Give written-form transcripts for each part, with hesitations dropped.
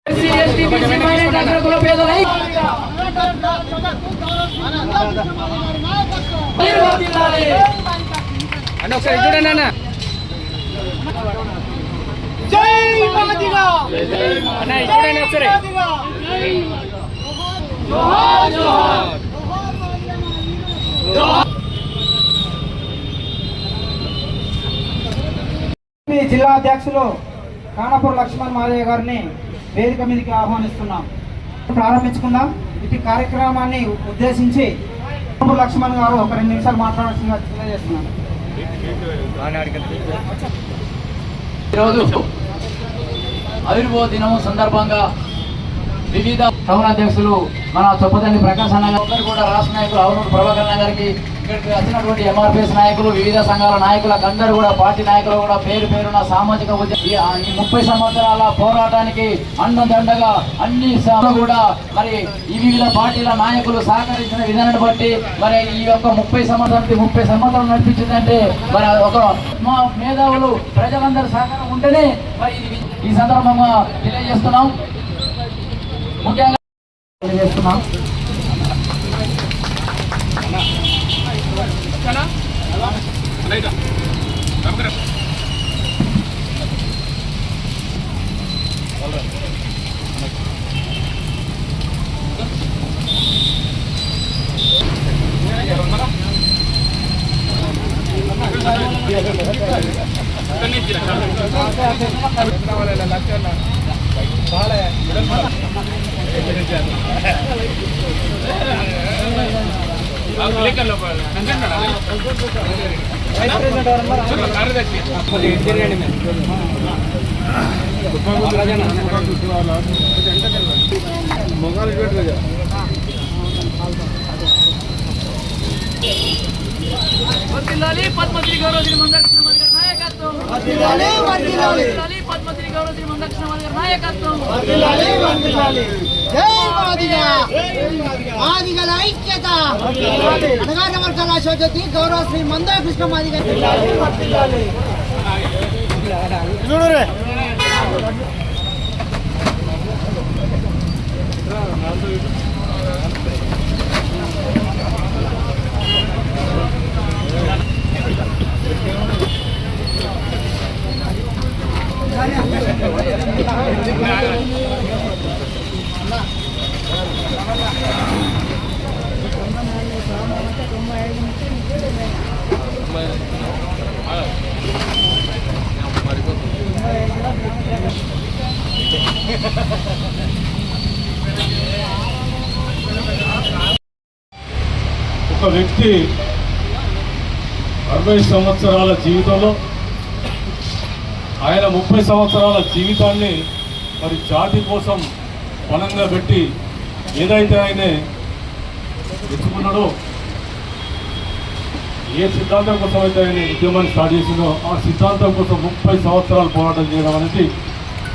ఒకసారి చూడండి అన్న. అన్న చూడండి ఒకసారి. జిల్లా అధ్యక్షులు కానపూర్ లక్ష్మణ్ మాదయ్య గారిని వేదిక మీదకి ఆహ్వానిస్తున్నాం. ప్రారంభించుకుందాం. ఇటు కార్యక్రమాన్ని ఉద్దేశించి కానపూర్ లక్ష్మణ్ గారు ఒక 2 నిమిషాలు మాట్లాడాల్సిందిగా తెలియజేస్తున్నాను. ఈరోజు ఆవిర్భావ దినం సందర్భంగా వివిధ టౌన్ అధ్యక్షులు మన చొప్పదండి ప్రకాశ్ అన్న గారు కూడా రాష్ట్ర నాయకులు అవునూరు ప్రభాకర్ అన్న గారికి, ఇక్కడికి వచ్చినటువంటి ఎంఆర్పిఎస్ నాయకులు, వివిధ సంఘాల నాయకులకు అందరూ కూడా, పార్టీ నాయకులు కూడా పేరు పేరున సామాజిక ఈ 30 సంవత్సరాల పోరాటానికి అండదండగా అన్ని కూడా మరి ఈ వివిధ పార్టీల నాయకులు సహకరించిన విధానాన్ని బట్టి మరి ఈ యొక్క 30 సంవత్సరాలు నడిపించిందంటే మరి ఒక మా మేధావులు ప్రజలందరూ సహకారం ఉంటేనే మరి ఈ సందర్భంగా తెలియజేస్తున్నాం. ముఖ్యంగా తెలియజేస్తున్నాం. పద్మశ్రీ గౌరవశ్రీ మందకృష్ణ గారి నాయకత్వం. పద్మశ్రీ గౌరవశ్రీ మందకృష్ణ గారి నాయకత్వం. మాదిగల ఐక్యత. అణగారిన వర్గాల శోధి గౌరవశ్రీ మందకృష్ణ మాదిగ. ఒక వ్యక్తి 60 సంవత్సరాల జీవితంలో ఆయన 30 సంవత్సరాల జీవితాన్ని మరి జాతి కోసం బలంగా పెట్టి ఏదైతే ఆయన తెచ్చుకున్నాడో, ఏ సిద్ధాంతం కోసం అయితే ఆయన ఉద్యమాన్ని స్టార్ట్ చేసిందో ఆ సిద్ధాంతం కోసం 30 సంవత్సరాలు పోరాటం చేయడం అనేది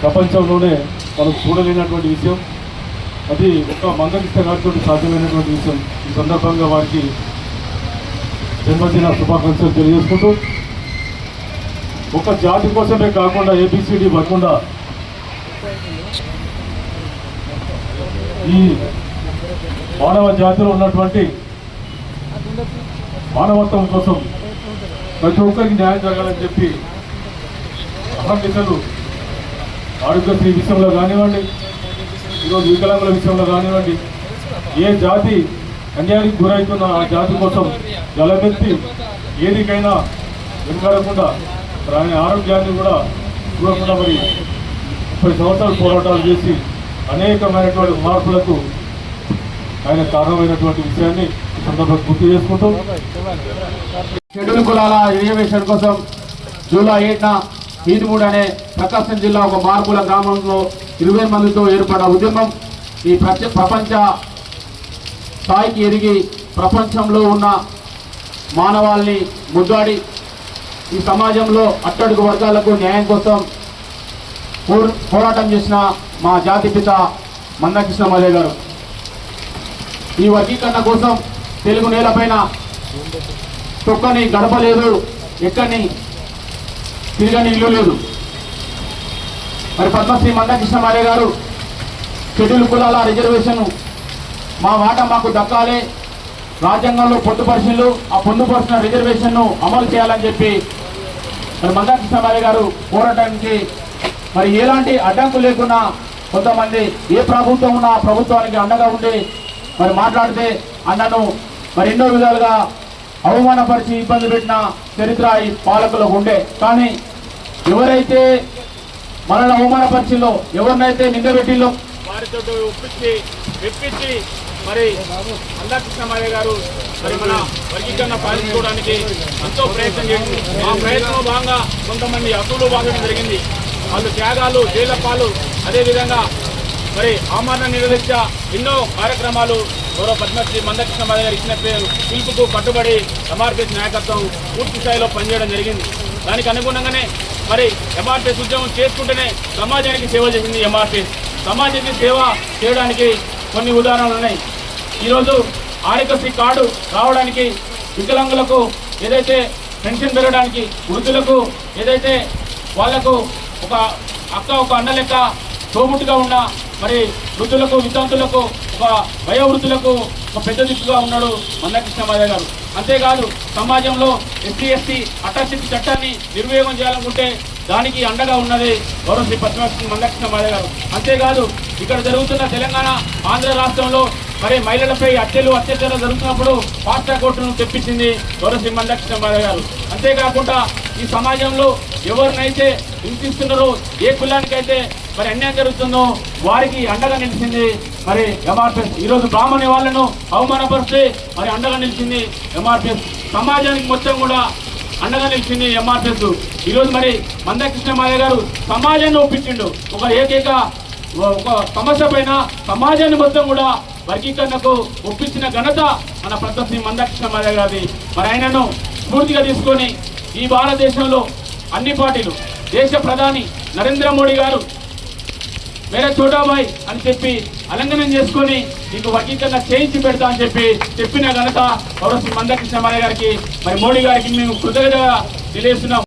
ప్రపంచంలోనే మనం చూడలేనటువంటి విషయం. అది ఒక మందకృష్ణ గారితో సాధ్యమైనటువంటి విషయం. ఈ సందర్భంగా వారికి జన్మదిన శుభాకాంక్షలు తెలియజేసుకుంటూ, ఒక జాతి కోసమే కాకుండా ABCD కాకుండా ఈ మానవ జాతిలో ఉన్నటువంటి మానవత్వం కోసం ప్రతి ఒక్కరికి న్యాయం జరగాలని చెప్పి అహర్నిశలు ఆరోగ్యశ్రీ విషయంలో కానివ్వండి, ఈరోజు వికలాంగుల విషయంలో కానివ్వండి, ఏ జాతి అన్యాయానికి గురవుతున్న ఆ జాతి కోసం జలమెత్తి ఏదికైనా వెనుకాడకుండా ఆయన ఆరోగ్యాన్ని కూడా చూడకుండా మరి 30 సంవత్సరాలు పోరాటాలు చేసి అనేకమైనటువంటి మార్పులకు ఆయన కారణమైనటువంటి విషయాన్ని ఈ సందర్భంగా గుర్తు చేసుకుంటూ, షెడ్యూల్ కులాల రిజర్వేషన్ కోసం జూలై 8న ఈదుమూడు అనే ప్రకాశం జిల్లా ఒక మార్పుల గ్రామంలో 20 మందితో ఏర్పడ్డ ఉద్యమం ఈ ప్రపంచ స్థాయికి ఎదిగి ప్రపంచంలో ఉన్న మానవాళిని ముద్దాడి ఈ సమాజంలో అట్టడుగు వర్గాలకు న్యాయం కోసం పోరాటం చేసిన మా జాతిపిత మందకృష్ణ మాదయ్య గారు. ఈ వర్గీకరణ కోసం తెలుగు నేలపైన తొక్కని గడప లేదు, ఎక్కని తిరగని ఇల్లు లేదు. మరి పద్మశ్రీ మందకృష్ణ మాదయ్య గారు షెడ్యూల్ కులాల రిజర్వేషన్ మా వాటా మాకు దక్కాలి, రాజ్యాంగంలో పొందుపరిచిండు, ఆ పొందుపరిచిన రిజర్వేషన్ను అమలు చేయాలని చెప్పి మరి మందాకృష్ణమాదిగ గారు పోరాటానికి మరి ఎలాంటి అడ్డంకు లేకుండా కొంతమంది ఏ ప్రభుత్వం ఉన్నా ఆ ప్రభుత్వానికి అండగా ఉండి మరి మాట్లాడితే అన్నను మరి ఎన్నో విధాలుగా అవమానపరిచి ఇబ్బంది పెట్టిన చరిత్ర ఈ పాలకులకు ఉండే. కానీ ఎవరైతే మనల్ని అవమానపరిచిందో, ఎవరినైతే నిందబెట్టిందో వారితో మెప్పించి మరి మందాకృష్ణమాదిగ గారు మరి మన వర్గీకరణ పాలించుకోవడానికి ఎంతో ప్రయత్నం చేసింది. ఆ ప్రయత్నంలో భాగంగా కొంతమంది అసూలు భాగం జరిగింది. వాళ్ళు త్యాగాలు, జైళ్ల పాలు, అదేవిధంగా మరి ఆమరణ నిరోధించ ఎన్నో కార్యక్రమాలు గౌరవ పద్మశ్రీ మందాకృష్ణమాదిగ గారు ఇచ్చిన పిలుపుకు కట్టుబడి ఎంఆర్పీఎస్ నాయకత్వం పూర్తి స్థాయిలో పనిచేయడం జరిగింది. దానికి అనుగుణంగానే మరి ఎంఆర్పీఎస్ ఉద్యమం చేసుకుంటూనే సమాజానికి సేవ చేసింది. ఎంఆర్పీఎస్ సమాజానికి సేవ చేయడానికి కొన్ని ఉదాహరణలు ఉన్నాయి. ఈరోజు ఆరోగ్యశ్రీ కార్డు రావడానికి, వికలాంగులకు ఏదైతే పెన్షన్ పెరగడానికి, వృద్ధులకు ఏదైతే వాళ్లకు ఒక అక్క ఒక అన్న లెక్క తోబుట్టుగా ఉన్న మరి వృద్ధులకు, విద్యార్థులకు, ఒక వయోవృద్ధులకు ఒక పెద్ద దిక్కుగా ఉన్నాడు మందాకృష్ణమాదిగ గారు. అంతేకాదు సమాజంలో ఎస్సీ ఎస్టీ అట్రాసిటీ చట్టాన్ని నిర్వినియోగం చేయాలనుకుంటే దానికి అండగా ఉన్నది గౌరవ శ్రీ పద్మశ్రీ మందాకృష్ణమాదిగ గారు. అంతేకాదు ఇక్కడ జరుగుతున్న తెలంగాణ, ఆంధ్ర రాష్ట్రంలో మరి మహిళలపై అత్యాచారాలు జరుగుతున్నప్పుడు ఫాస్ట్ ట్రాక్ కోర్టును తెప్పించింది గౌరవ శ్రీ మందాకృష్ణమాదిగ గారు. అంతేకాకుండా ఈ సమాజంలో ఎవరినైతే హింసిస్తున్నారో, ఏ కులానికైతే మరి అన్యాయం జరుగుతుందో వారికి అండగా నిలిచింది మరి ఎంఆర్పీఎస్. ఈరోజు బ్రాహ్మణ వాళ్ళను అవమానపరిస్తే మరి అండగా నిలిచింది ఎంఆర్పీఎస్. సమాజానికి మొత్తం కూడా అండగా నిలిచింది ఎంఆర్పీఎస్. ఈరోజు మరి మందాకృష్ణమాదిగ గారు సమాజాన్ని ఒప్పించిండు. ఒక సమస్య పైన సమాజాన్ని మొత్తం కూడా వర్గీకరణకు ఒప్పించిన ఘనత మన పద్మశ్రీ మందాకృష్ణమాదిగ గారిది. మరి ఆయనను స్ఫూర్తిగా తీసుకొని ఈ భారతదేశంలో అన్ని పార్టీలు, దేశ ప్రధాని నరేంద్ర మోడీ గారు మేరా చోటాబాయ్ అని చెప్పి అలంకనం చేసుకొని నీకు వర్గీకరణ చేయించి పెడతా అని చెప్పిన ఘనత గౌరవ శ్రీ మందాకృష్ణమాదిగ గారికి, మరి మోడీ గారికి మేము కృతజ్ఞతగా తెలియజేస్తున్నాం.